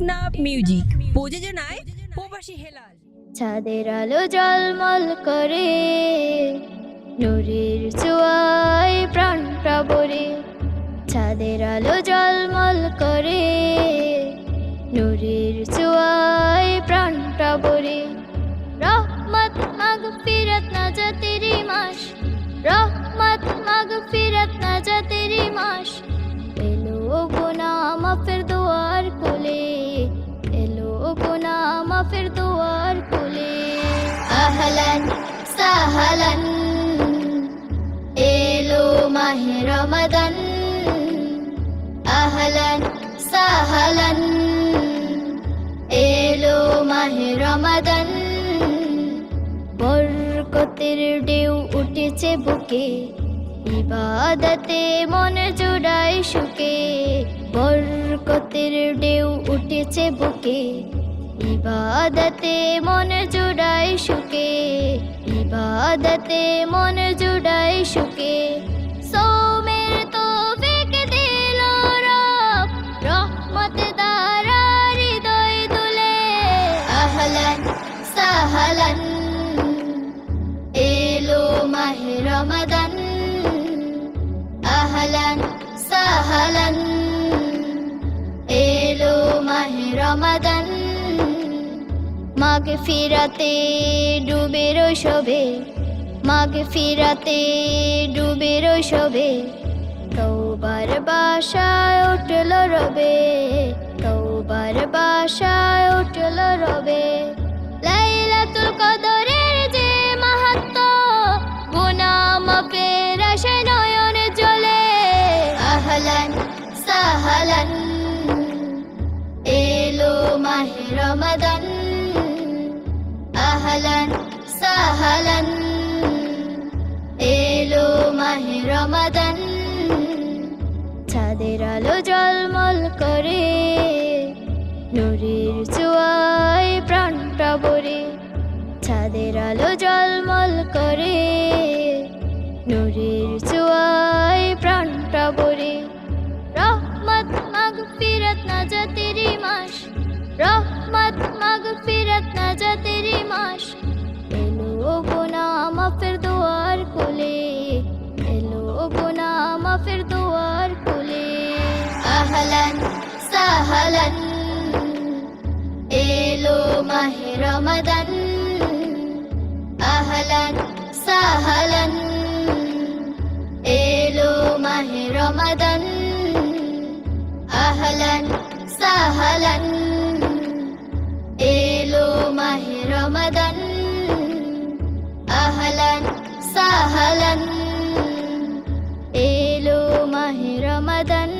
Teknaf music প্রযোজনায় প্রবাসী হেলাল। চাঁদের আলো ঝলমল করে, নূরের ছোঁয়ায় প্রাণটা ভরে। চাঁদের আলো ঝলমল করে, নূরের ছোঁয়ায় প্রাণটা ভরে। রহমত মাগফিরাত নাজাতেরি মাস, রহমত মাগফিরাত নাজাতেরি মাস। এলো গুনাহ মাফের দুয়ার খুলে, এলো গুনাহ মাফের দুয়ার খুলে। আহলান সাহলান এলো মাহে রমাদান, আহলান সাহলান এলো মাহে রমাদান। বরকতের ঢেউ উঠেছে বুকে, ইবাদতে মন জুড়ায় সুখে। বরকতের ঢেউ উঠেছে বুকে, ইবাদতে মন জুড়ায় সুখে। ইবাদতে মন জুড়ায় সুখে। সৌমের তৌফিক দিল রব, রহমত দ্বারা হৃদয় তুলে। আহলান সাহলান এলো মাহে রমাদান, আহলান সাহলান এলো মাহে রমাদান। মাগফিরাতে ডুবে রইসবে, মাগফিরাতে ডুবে রইসবে। তওবার বাসায় উঠল রবে, তওবার বাসায় উঠল রবে। লাইলাতুল কদরের যে মাহাত্ম্য, গুনাহ মাফের আশায় নয়ন জ্বলে। আহলান সাহলান এলো মাহে রমাদান, আহলান সাহলান এলো মাহে রমাদান। চাঁদের আলো ঝলমল করে, নূরের ছোঁয়ায় প্রাণটা ভরে। চাঁদের আলো ঝলমল করে, নূরের ছোঁয়ায় প্রাণটা ভরে। রহমত মাগফিরাত নাজাতেরি মাস, রহমত মাগফিরাত নাজাতেরি মাস। এলো গুনাহ মাফের দুয়ার খুলে, এলো গুনাহ মাফের দুয়ার খুলে। আহলান সাহলান এলো মাহে রমাদান, আহলান সাহলান এলো মাহে রমাদান। আহলান সাহলান এলো মাহে রমাদান, আহলান সাহলান এলো মাহে রমাদান।